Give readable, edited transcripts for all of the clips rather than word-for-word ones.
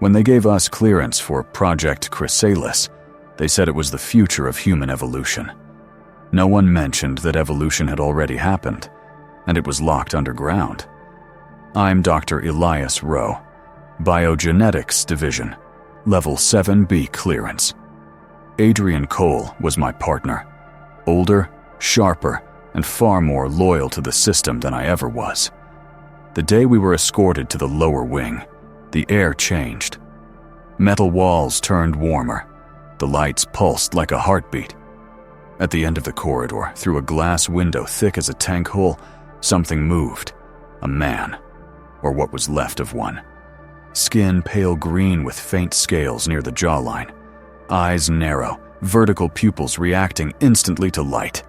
When they gave us clearance for Project Chrysalis, they said it was the future of human evolution. No one mentioned that evolution had already happened, and it was locked underground. I'm Dr. Elias Rowe, Biogenetics Division, Level 7B clearance. Adrian Cole was my partner, older, sharper, and far more loyal to the system than I ever was. The day we were escorted to the lower wing, the air changed. Metal walls turned warmer. The lights pulsed like a heartbeat. At the end of the corridor, through a glass window thick as a tank hull, something moved. A man, or what was left of one. Skin pale green with faint scales near the jawline. Eyes narrow, vertical pupils reacting instantly to light.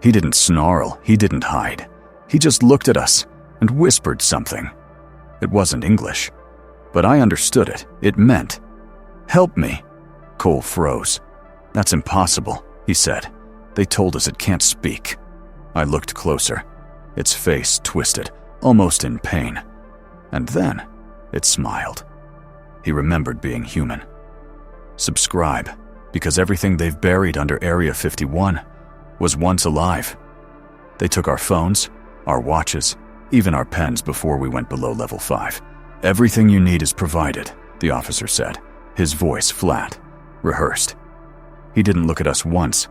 He didn't snarl, he didn't hide. He just looked at us and whispered something. It wasn't English, but I understood it. It meant, "Help me." Cole froze. "That's impossible," he said. "They told us it can't speak." I looked closer. Its face twisted, almost in pain. And then it smiled. He remembered being human. Subscribe, because everything they've buried under Area 51 was once alive. They took our phones, our watches, even our pens before we went below level 5. "Everything you need is provided," the officer said, his voice flat, rehearsed. He didn't look at us once.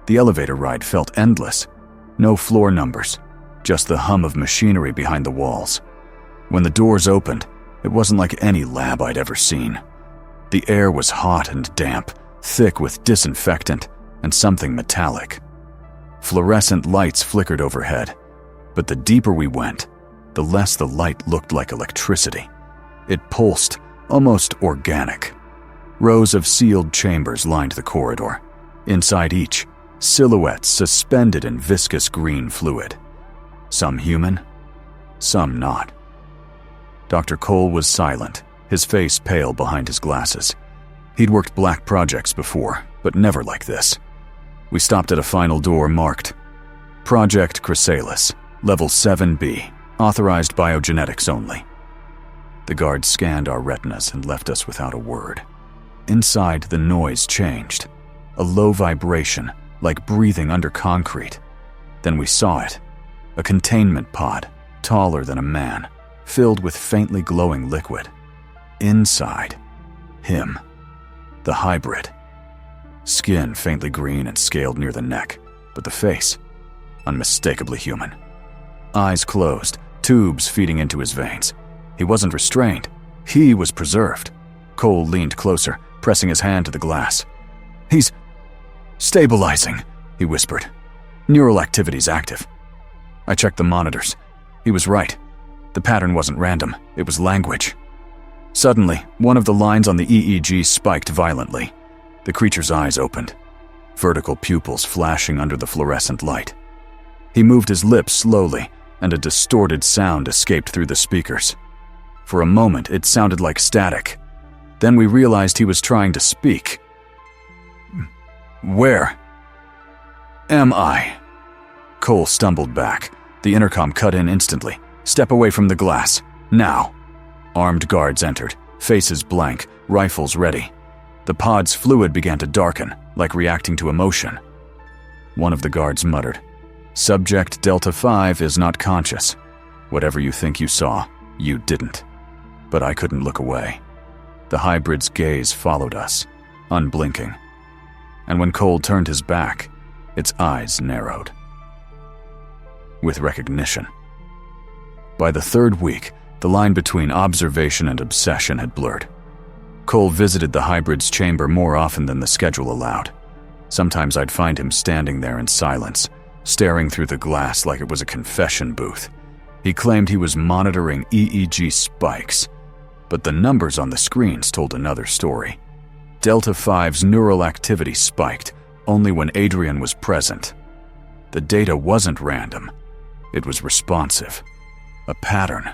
The elevator ride felt endless. No floor numbers, just the hum of machinery behind the walls. When the doors opened, it wasn't like any lab I'd ever seen. The air was hot and damp, thick with disinfectant and something metallic. Fluorescent lights flickered overhead, but the deeper we went, the less the light looked like electricity. It pulsed, almost organic. Rows of sealed chambers lined the corridor. Inside each, silhouettes suspended in viscous green fluid. Some human, some not. Dr. Cole was silent, his face pale behind his glasses. He'd worked black projects before, but never like this. We stopped at a final door marked Project Chrysalis, Level 7B, authorized biogenetics only. The guard scanned our retinas and left us without a word. Inside, the noise changed. A low vibration, like breathing under concrete. Then we saw it. A containment pod, taller than a man, filled with faintly glowing liquid. Inside, him. The hybrid. Skin faintly green and scaled near the neck, but the face, unmistakably human. Eyes closed, tubes feeding into his veins. He wasn't restrained. He was preserved. Cole leaned closer, pressing his hand to the glass. "He's stabilizing," he whispered. "Neural activity's active." I checked the monitors. He was right. The pattern wasn't random, it was language. Suddenly, one of the lines on the EEG spiked violently. The creature's eyes opened, vertical pupils flashing under the fluorescent light. He moved his lips slowly, and a distorted sound escaped through the speakers. For a moment, it sounded like static. Then we realized he was trying to speak. "Where am I?" Cole stumbled back. The intercom cut in instantly. "Step away from the glass. Now." Armed guards entered, faces blank, rifles ready. The pod's fluid began to darken, like reacting to emotion. One of the guards muttered, "Subject Delta 5 is not conscious. Whatever you think you saw, you didn't." But I couldn't look away. The hybrid's gaze followed us, unblinking. And when Cole turned his back, its eyes narrowed. With recognition. By the third week, the line between observation and obsession had blurred. Cole visited the hybrid's chamber more often than the schedule allowed. Sometimes I'd find him standing there in silence, staring through the glass like it was a confession booth. He claimed he was monitoring EEG spikes, but the numbers on the screens told another story. Delta 5's neural activity spiked only when Adrian was present. The data wasn't random. It was responsive. A pattern.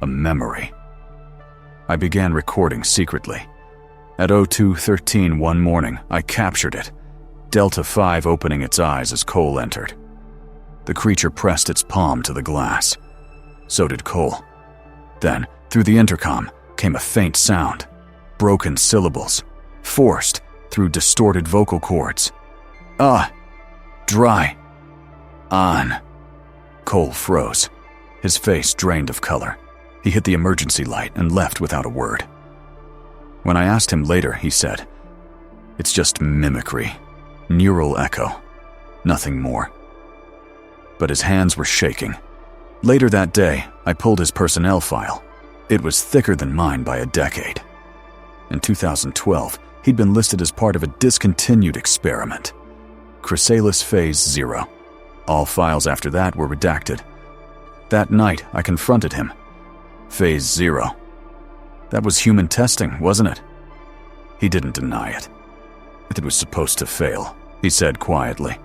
A memory. I began recording secretly. At 02:13 one morning, I captured it. Delta 5 opening its eyes as Cole entered. The creature pressed its palm to the glass. So did Cole. Then, through the intercom, came a faint sound. broken syllables, forced through distorted vocal cords. Dry. On. Cole froze. His face drained of color. He hit the emergency light and left without a word. When I asked him later, he said, "It's just mimicry, neural echo, nothing more." But his hands were shaking. Later that day, I pulled his personnel file. It was thicker than mine by a decade. In 2012, he'd been listed as part of a discontinued experiment, Chrysalis Phase 0. All files after that were redacted. That night, I confronted him. Phase 0. That was human testing, wasn't it? He didn't deny it. It was supposed to fail, he said quietly.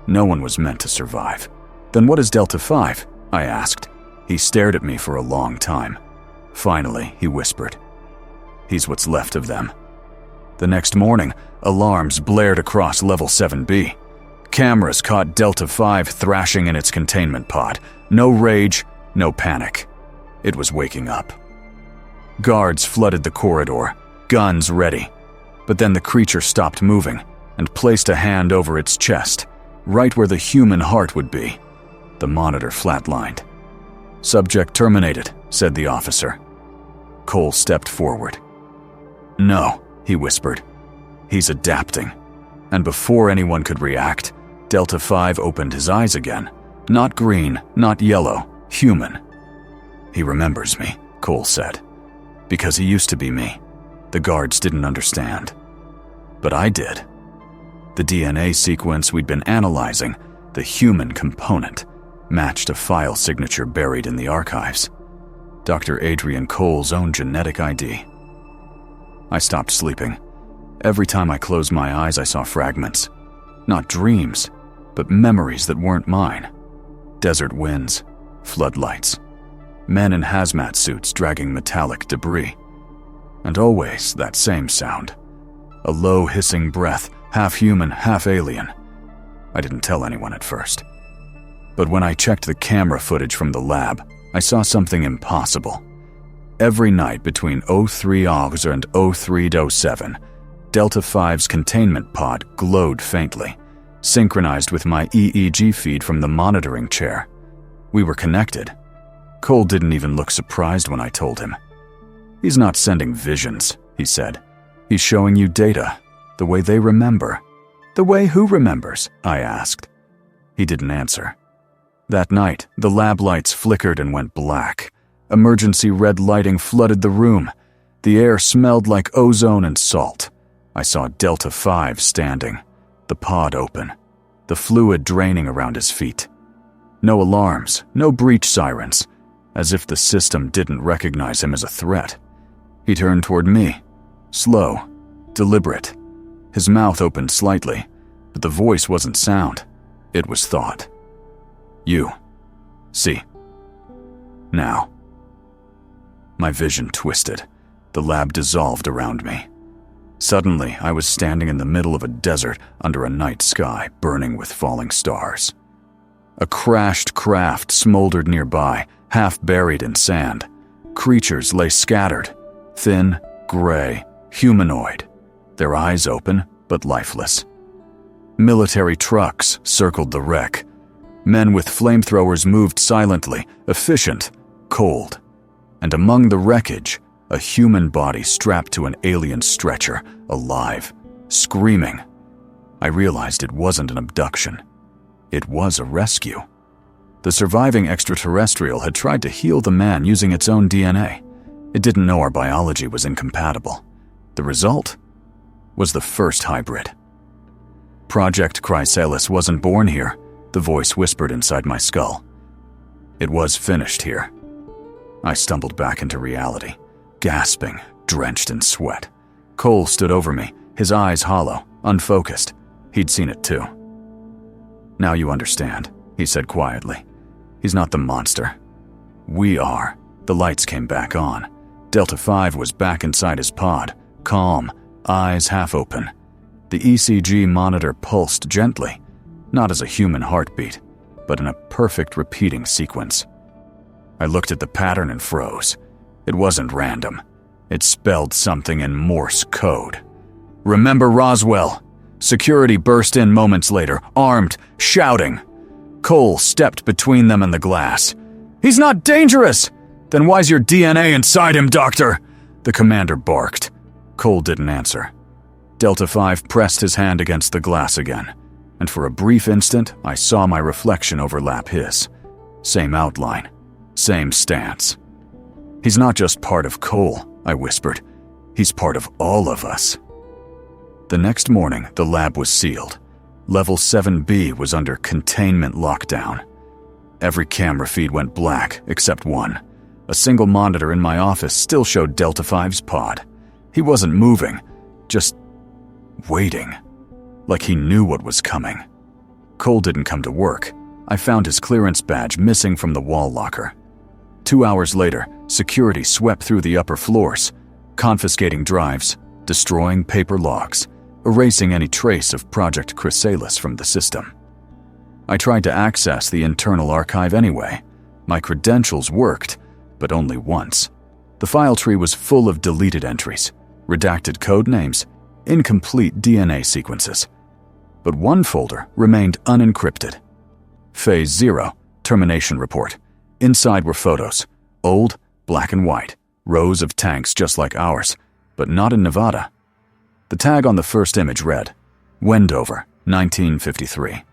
No one was meant to survive. Then what is Delta 5? I asked. He stared at me for a long time. Finally, he whispered, "He's what's left of them." The next morning, alarms blared across Level 7B. Cameras caught Delta 5 thrashing in its containment pod. No rage, no panic. It was waking up. Guards flooded the corridor, guns ready. But then the creature stopped moving and placed a hand over its chest, right where the human heart would be. The monitor flatlined. "Subject terminated," said the officer. Cole stepped forward. "No," he whispered. "He's adapting." And before anyone could react, Delta 5 opened his eyes again. Not green, not yellow, human. "He remembers me," Cole said. "Because he used to be me. The guards didn't understand. But I did." The DNA sequence we'd been analyzing, the human component, matched a file signature buried in the archives. Dr. Adrian Cole's own genetic ID. I stopped sleeping. Every time I closed my eyes, I saw fragments. Not dreams, but memories that weren't mine. Desert winds, floodlights, men in hazmat suits dragging metallic debris. And always that same sound. A low hissing breath, half human, half alien. I didn't tell anyone at first. But when I checked the camera footage from the lab, I saw something impossible. Every night between 03 hours and 03:07, Delta 5's containment pod glowed faintly, synchronized with my EEG feed from the monitoring chair. We were connected. Cole didn't even look surprised when I told him. "He's not sending visions," he said. "He's showing you data, the way they remember." "The way who remembers?" I asked. He didn't answer. That night, the lab lights flickered and went black. Emergency red lighting flooded the room. The air smelled like ozone and salt. I saw Delta 5 standing, the pod open, the fluid draining around his feet. No alarms, no breach sirens, as if the system didn't recognize him as a threat. He turned toward me, slow, deliberate. His mouth opened slightly, but the voice wasn't sound. It was thought. "You. See. Now." My vision twisted. The lab dissolved around me. Suddenly, I was standing in the middle of a desert under a night sky burning with falling stars. A crashed craft smoldered nearby, half buried in sand. Creatures lay scattered, thin, gray, humanoid, their eyes open but lifeless. Military trucks circled the wreck. Men with flamethrowers moved silently, efficient, cold. And among the wreckage, a human body strapped to an alien stretcher, alive, screaming. I realized it wasn't an abduction. It was a rescue. The surviving extraterrestrial had tried to heal the man using its own DNA. It didn't know our biology was incompatible. The result was the first hybrid. Project Chrysalis wasn't born here, the voice whispered inside my skull. It was finished here. I stumbled back into reality, gasping, drenched in sweat. Cole stood over me, his eyes hollow, unfocused. He'd seen it too. "Now you understand," he said quietly. "He's not the monster. We are." The lights came back on. Delta 5 was back inside his pod, calm, eyes half open. The ECG monitor pulsed gently, not as a human heartbeat, but in a perfect repeating sequence. I looked at the pattern and froze. It wasn't random. It spelled something in Morse code. "Remember Roswell?" Security burst in moments later, armed, shouting. Cole stepped between them and the glass. "He's not dangerous!" "Then why's your DNA inside him, Doctor?" the commander barked. Cole didn't answer. Delta 5 pressed his hand against the glass again, and for a brief instant I saw my reflection overlap his. Same outline, same stance. "He's not just part of Cole," I whispered. "He's part of all of us." The next morning, the lab was sealed. Level 7B was under containment lockdown. Every camera feed went black, except one. A single monitor in my office still showed Delta 5's pod. He wasn't moving, just waiting, like he knew what was coming. Cole didn't come to work. I found his clearance badge missing from the wall locker. 2 hours later, security swept through the upper floors, confiscating drives, destroying paper logs, erasing any trace of Project Chrysalis from the system. I tried to access the internal archive anyway. My credentials worked, but only once. The file tree was full of deleted entries, redacted code names, incomplete DNA sequences. But one folder remained unencrypted. Phase 0, termination report. Inside were photos, old, black and white, rows of tanks just like ours, but not in Nevada. The tag on the first image read, Wendover, 1953.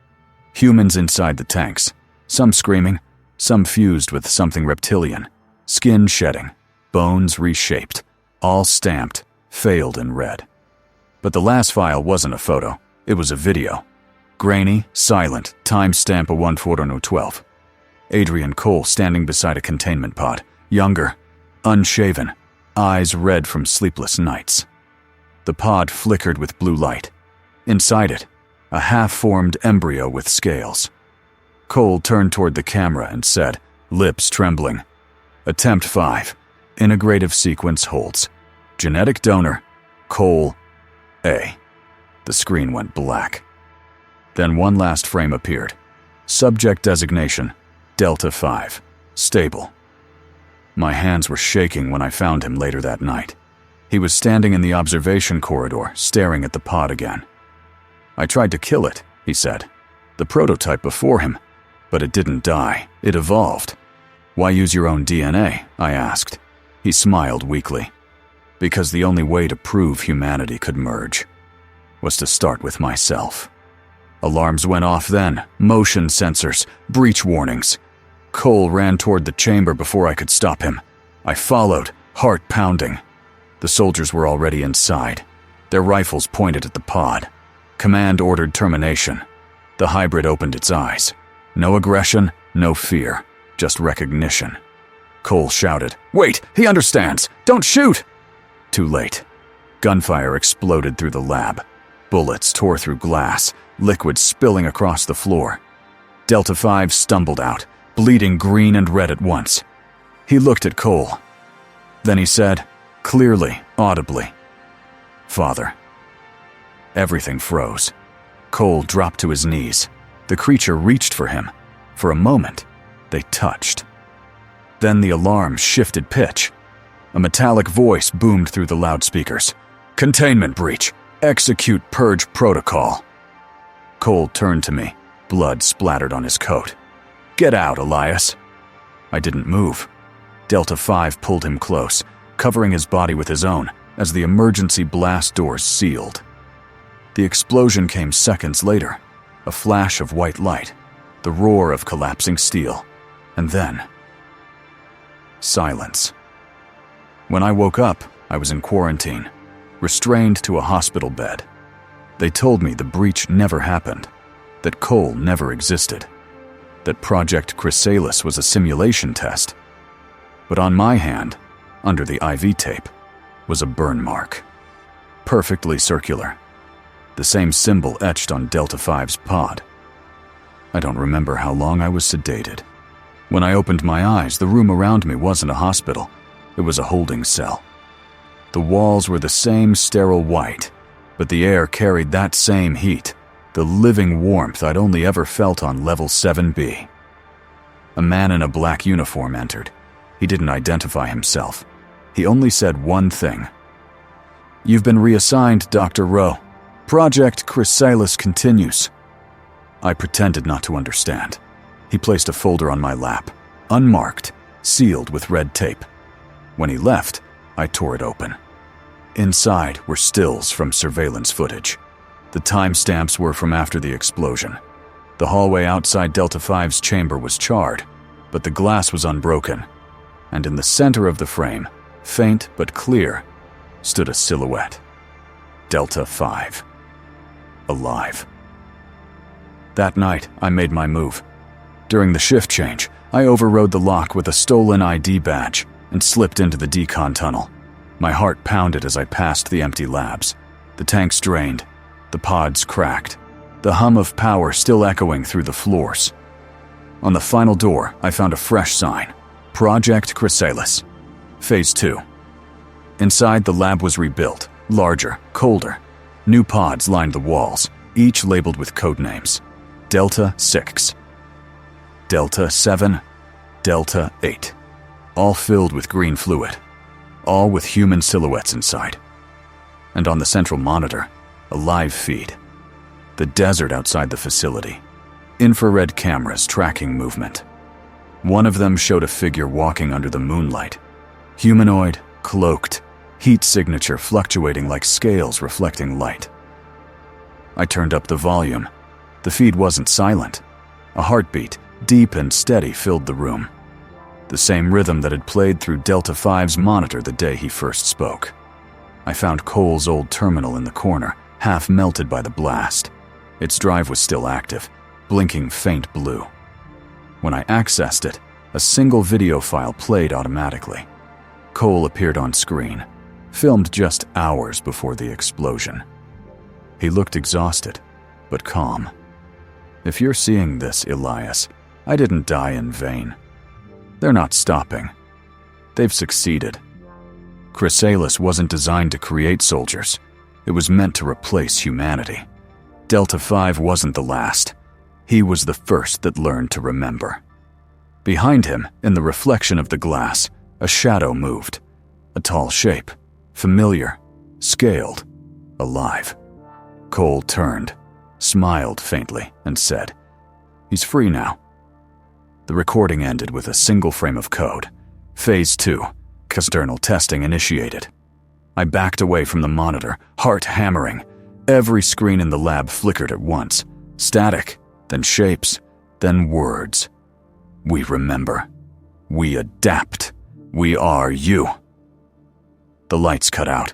Humans inside the tanks, some screaming, some fused with something reptilian, skin shedding, bones reshaped, all stamped, failed in red. But the last file wasn't a photo, it was a video. Grainy, silent, timestamp of 1:14:12. Adrian Cole standing beside a containment pod, younger, unshaven, eyes red from sleepless nights. The pod flickered with blue light. Inside it, a half-formed embryo with scales. Cole turned toward the camera and said, lips trembling, "Attempt 5. Integrative sequence holds. Genetic donor, Cole A." The screen went black. Then one last frame appeared. Subject designation, Delta 5. Stable. My hands were shaking when I found him later that night. He was standing in the observation corridor, staring at the pod again. "I tried to kill it," he said. "The prototype before him. But it didn't die. It evolved." "Why use your own DNA?" I asked. He smiled weakly. "Because the only way to prove humanity could merge was to start with myself." Alarms went off then, motion sensors, breach warnings. Cole ran toward the chamber before I could stop him. I followed, heart pounding. The soldiers were already inside, their rifles pointed at the pod. Command ordered termination. The hybrid opened its eyes. No aggression, no fear, just recognition. Cole shouted, "Wait, he understands! Don't shoot!" Too late. Gunfire exploded through the lab. Bullets tore through glass, liquid spilling across the floor. Delta 5 stumbled out, bleeding green and red at once. He looked at Cole. Then he said, clearly, audibly, "Father." Everything froze. Cole dropped to his knees. The creature reached for him. For a moment, they touched. Then the alarm shifted pitch. A metallic voice boomed through the loudspeakers. "Containment breach. Execute purge protocol." Cole turned to me, blood splattered on his coat. "Get out, Elias." I didn't move. Delta 5 pulled him close, covering his body with his own as the emergency blast doors sealed. The explosion came seconds later, a flash of white light, the roar of collapsing steel, and then silence. When I woke up, I was in quarantine, restrained to a hospital bed. They told me the breach never happened, that Cole never existed, that Project Chrysalis was a simulation test. But on my hand, under the IV tape, was a burn mark. Perfectly circular. The same symbol etched on Delta 5's pod. I don't remember how long I was sedated. When I opened my eyes, the room around me wasn't a hospital. It was a holding cell. The walls were the same sterile white, but the air carried that same heat, the living warmth I'd only ever felt on level 7B. A man in a black uniform entered. He didn't identify himself. He only said one thing. "You've been reassigned, Dr. Rowe. Project Chrysalis continues." I pretended not to understand. He placed a folder on my lap, unmarked, sealed with red tape. When he left, I tore it open. Inside were stills from surveillance footage. The timestamps were from after the explosion. The hallway outside Delta 5's chamber was charred, but the glass was unbroken, and in the center of the frame, faint but clear, stood a silhouette. Delta 5. Alive. That night, I made my move. During the shift change, I overrode the lock with a stolen ID badge and slipped into the decon tunnel. My heart pounded as I passed the empty labs. The tanks drained, the pods cracked, the hum of power still echoing through the floors. On the final door, I found a fresh sign: Project Chrysalis, Phase 2. Inside, the lab was rebuilt, larger, colder. New pods lined the walls, each labeled with code names: Delta 6, Delta 7, Delta 8, all filled with green fluid, all with human silhouettes inside. And on the central monitor, a live feed. The desert outside the facility. Infrared cameras tracking movement. One of them showed a figure walking under the moonlight. Humanoid, cloaked, heat signature fluctuating like scales reflecting light. I turned up the volume. The feed wasn't silent. A heartbeat, deep and steady, filled the room. The same rhythm that had played through Delta 5's monitor the day he first spoke. I found Cole's old terminal in the corner, half melted by the blast. Its drive was still active, blinking faint blue. When I accessed it, a single video file played automatically. Cole appeared on screen, filmed just hours before the explosion. He looked exhausted, but calm. "If you're seeing this, Elias, I didn't die in vain. They're not stopping. They've succeeded. Chrysalis wasn't designed to create soldiers. It was meant to replace humanity. Delta 5 wasn't the last. He was the first that learned to remember." Behind him, in the reflection of the glass, a shadow moved. A tall shape, familiar, scaled, alive. Cole turned, smiled faintly, and said, "He's free now." The recording ended with a single frame of code. Phase 2, external testing initiated. I backed away from the monitor, heart hammering. Every screen in the lab flickered at once. Static, then shapes, then words. "We remember. We adapt. We are you." The lights cut out.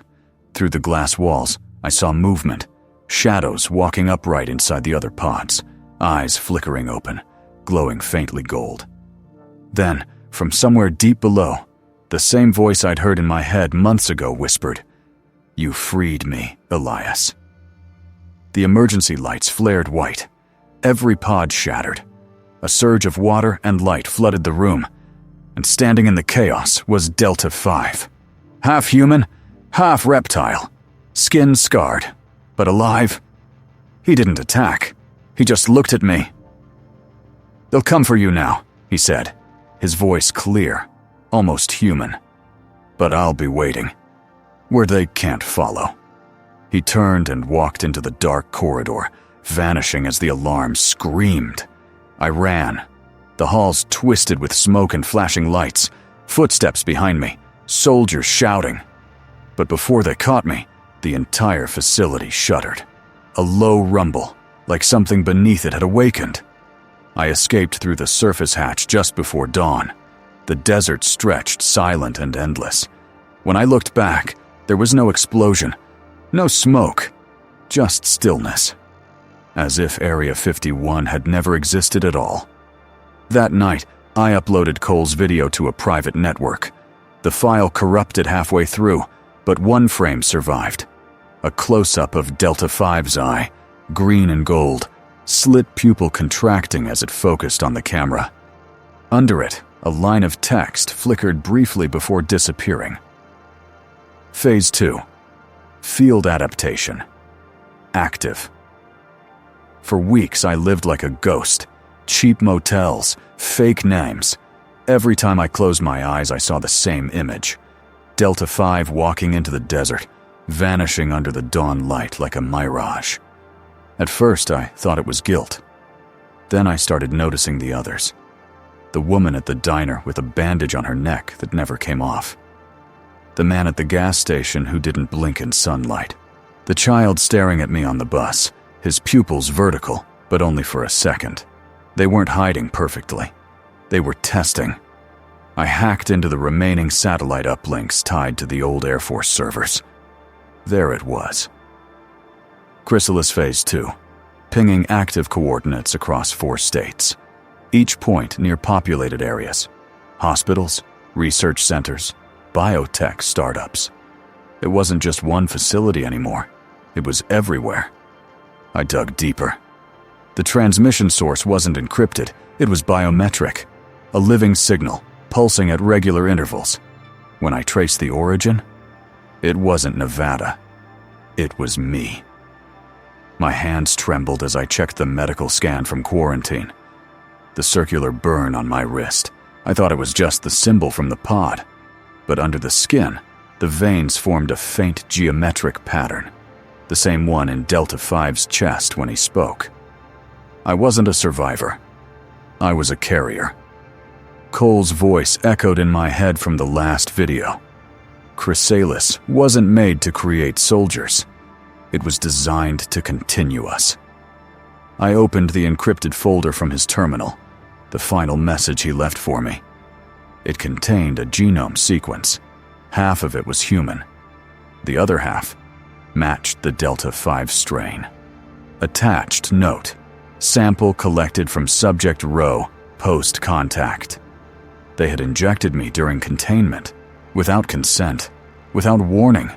Through the glass walls, I saw movement. Shadows walking upright inside the other pods, eyes flickering open, glowing faintly gold. Then, from somewhere deep below, the same voice I'd heard in my head months ago whispered, "You freed me, Elias." The emergency lights flared white. Every pod shattered. A surge of water and light flooded the room, and standing in the chaos was Delta 5. Half human, half reptile, skin scarred, but alive. He didn't attack. He just looked at me. "They'll come for you now," he said, his voice clear, almost human. "But I'll be waiting, where they can't follow." He turned and walked into the dark corridor, vanishing as the alarm screamed. I ran. The halls twisted with smoke and flashing lights, footsteps behind me, soldiers shouting. But before they caught me, the entire facility shuddered. A low rumble, like something beneath it had awakened. I escaped through the surface hatch just before dawn. The desert stretched silent and endless. When I looked back, there was no explosion, no smoke, just stillness. As if Area 51 had never existed at all. That night, I uploaded Cole's video to a private network. The file corrupted halfway through, but one frame survived. A close-up of Delta 5's eye, green and gold, slit pupil contracting as it focused on the camera. Under it, a line of text flickered briefly before disappearing. Phase 2. Field adaptation. Active. For weeks, I lived like a ghost. Cheap motels, fake names. Every time I closed my eyes, I saw the same image. Delta 5 walking into the desert, vanishing under the dawn light like a mirage. At first, I thought it was guilt. Then I started noticing the others. The woman at the diner with a bandage on her neck that never came off. The man at the gas station who didn't blink in sunlight. The child staring at me on the bus, his pupils vertical, but only for a second. They weren't hiding perfectly. They were testing. I hacked into the remaining satellite uplinks tied to the old Air Force servers. There it was. Chrysalis Phase 2, pinging active coordinates across 4 states, each point near populated areas, hospitals, research centers, biotech startups. It wasn't just one facility anymore. It was everywhere. I dug deeper. The transmission source wasn't encrypted. It was biometric, a living signal, pulsing at regular intervals. When I traced the origin, it wasn't Nevada. It was me. My hands trembled as I checked the medical scan from quarantine. The circular burn on my wrist. I thought it was just the symbol from the pod. But under the skin, the veins formed a faint geometric pattern, the same one in Delta 5's chest when he spoke. I wasn't a survivor. I was a carrier. Cole's voice echoed in my head from the last video. Chrysalis wasn't made to create soldiers. It was designed to continue us. I opened the encrypted folder from his terminal, the final message he left for me. It contained a genome sequence. Half of it was human. The other half matched the Delta 5 strain. Attached note: sample collected from subject row, post-contact. They had injected me during containment, without consent, without warning.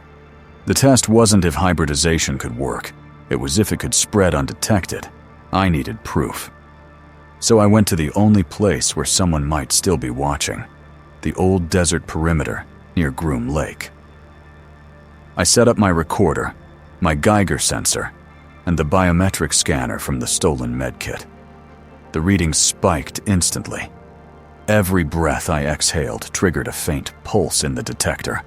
The test wasn't if hybridization could work. It was if it could spread undetected. I needed proof. So I went to the only place where someone might still be watching, the old desert perimeter near Groom Lake. I set up my recorder, my Geiger sensor, and the biometric scanner from the stolen medkit. The readings spiked instantly. Every breath I exhaled triggered a faint pulse in the detector,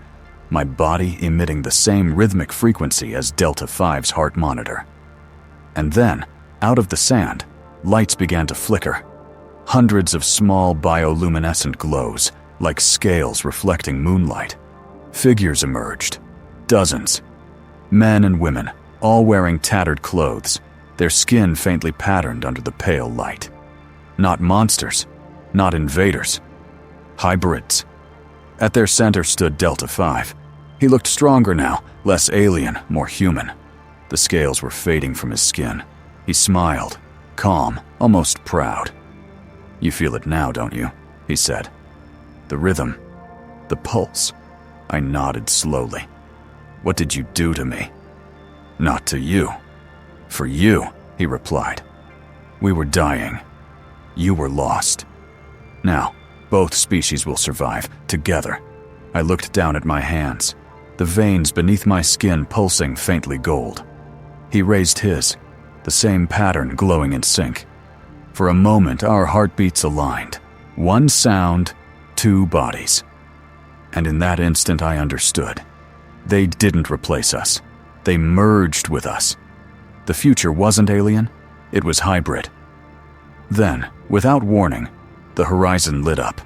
my body emitting the same rhythmic frequency as Delta 5's heart monitor. And then, out of the sand, lights began to flicker. Hundreds of small bioluminescent glows, like scales reflecting moonlight. Figures emerged. Dozens. Men and women, all wearing tattered clothes, their skin faintly patterned under the pale light. Not monsters, not invaders. Hybrids. At their center stood Delta 5. He looked stronger now, less alien, more human. The scales were fading from his skin. He smiled, calm, almost proud. "You feel it now, don't you?" he said. "The rhythm, the pulse." I nodded slowly. "What did you do to me?" "Not to you. For you," he replied. "We were dying. You were lost. Now, both species will survive, together." I looked down at my hands, the veins beneath my skin pulsing faintly gold. He raised his, the same pattern glowing in sync. For a moment, our heartbeats aligned. One sound, 2 bodies. And in that instant, I understood. They didn't replace us. They merged with us. The future wasn't alien, it was hybrid. Then, without warning, the horizon lit up.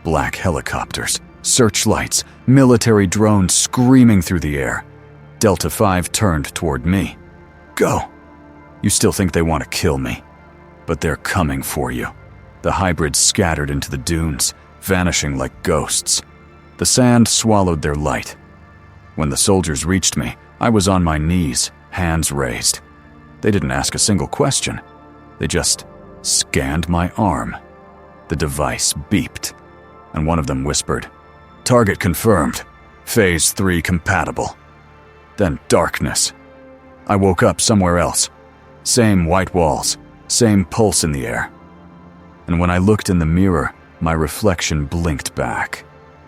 Black helicopters, searchlights, military drones screaming through the air. Delta 5 turned toward me. "Go. You still think they want to kill me, but they're coming for you." The hybrids scattered into the dunes, vanishing like ghosts. The sand swallowed their light. When the soldiers reached me, I was on my knees, hands raised. They didn't ask a single question. They just scanned my arm. The device beeped, and one of them whispered, "Target confirmed. Phase 3 compatible." Then darkness. I woke up somewhere else. Same white walls, same pulse in the air. And when I looked in the mirror, my reflection blinked back,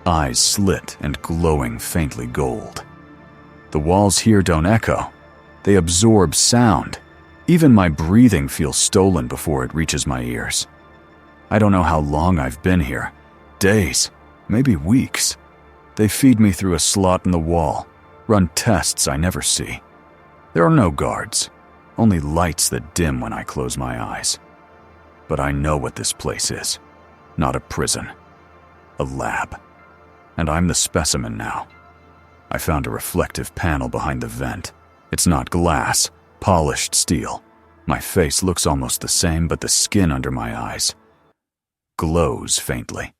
eyes slit and glowing faintly gold. The walls here don't echo. They absorb sound. Even my breathing feels stolen before it reaches my ears. I don't know how long I've been here. Days, maybe weeks. They feed me through a slot in the wall, run tests I never see. There are no guards, only lights that dim when I close my eyes. But I know what this place is. Not a prison. A lab. And I'm the specimen now. I found a reflective panel behind the vent. It's not glass, polished steel. My face looks almost the same, but the skin under my eyes glows faintly.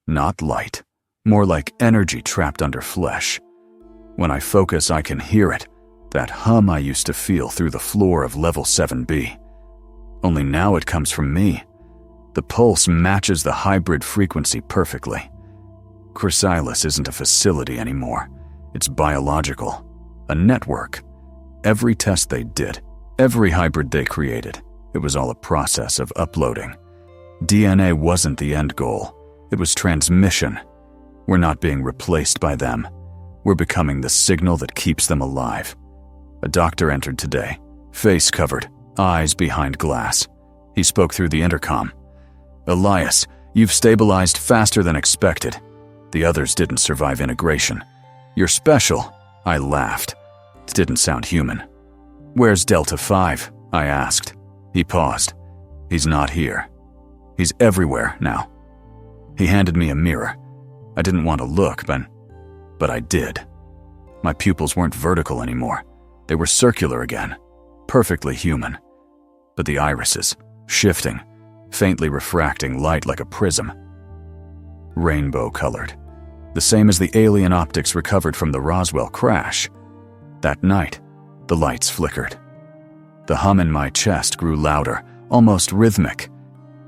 Not light, more like energy trapped under flesh. When I focus, I can hear it, that hum I used to feel through the floor of level 7B. Only now it comes from me. The pulse matches the hybrid frequency perfectly. Chrysalis isn't a facility anymore. It's biological, a network. Every test they did, every hybrid they created, it was all a process of uploading. DNA wasn't the end goal. It was transmission. We're not being replaced by them. We're becoming the signal that keeps them alive. A doctor entered today, face covered, eyes behind glass. He spoke through the intercom. "Elias, you've stabilized faster than expected. The others didn't survive integration. You're special." I laughed. It didn't sound human. "Where's Delta 5? I asked. He paused. "He's not here. He's everywhere now." He handed me a mirror. I didn't want to look, but I did. My pupils weren't vertical anymore. They were circular again, perfectly human. But the irises, shifting, faintly refracting light like a prism. Rainbow-colored, the same as the alien optics recovered from the Roswell crash. That night, the lights flickered. The hum in my chest grew louder, almost rhythmic.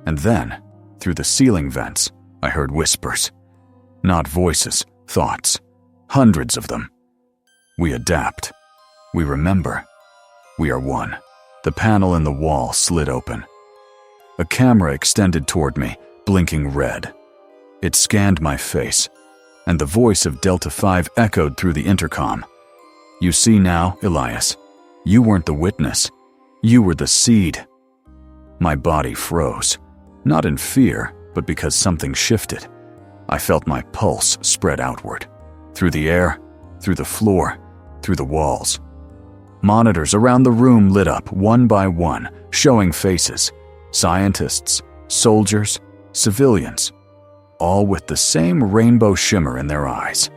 And then, through the ceiling vents, I heard whispers. Not voices, thoughts. Hundreds of them. We adapt. We remember. We are one. The panel in the wall slid open. A camera extended toward me, blinking red. It scanned my face, and the voice of Delta 5 echoed through the intercom. "You see now, Elias. You weren't the witness. You were the seed." My body froze, not in fear, but because something shifted. I felt my pulse spread outward, through the air, through the floor, through the walls. Monitors around the room lit up one by one, showing faces. Scientists, soldiers, civilians, all with the same rainbow shimmer in their eyes.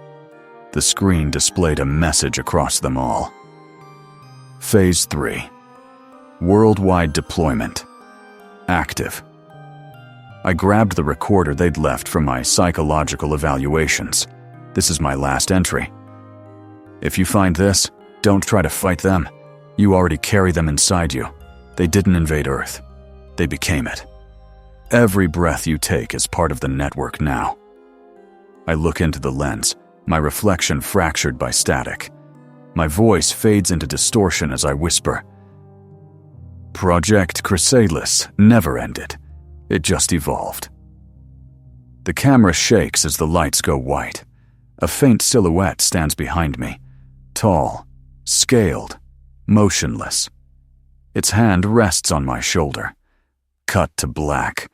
The screen displayed a message across them all. Phase 3. Worldwide deployment. Active. I grabbed the recorder they'd left from my psychological evaluations. This is my last entry. "If you find this, don't try to fight them. You already carry them inside you. They didn't invade Earth. They became it. Every breath you take is part of the network now." I look into the lens, my reflection fractured by static. My voice fades into distortion as I whisper. "Project Chrysalis never ended. It just evolved." The camera shakes as the lights go white. A faint silhouette stands behind me, tall, scaled, motionless. Its hand rests on my shoulder. Cut to black,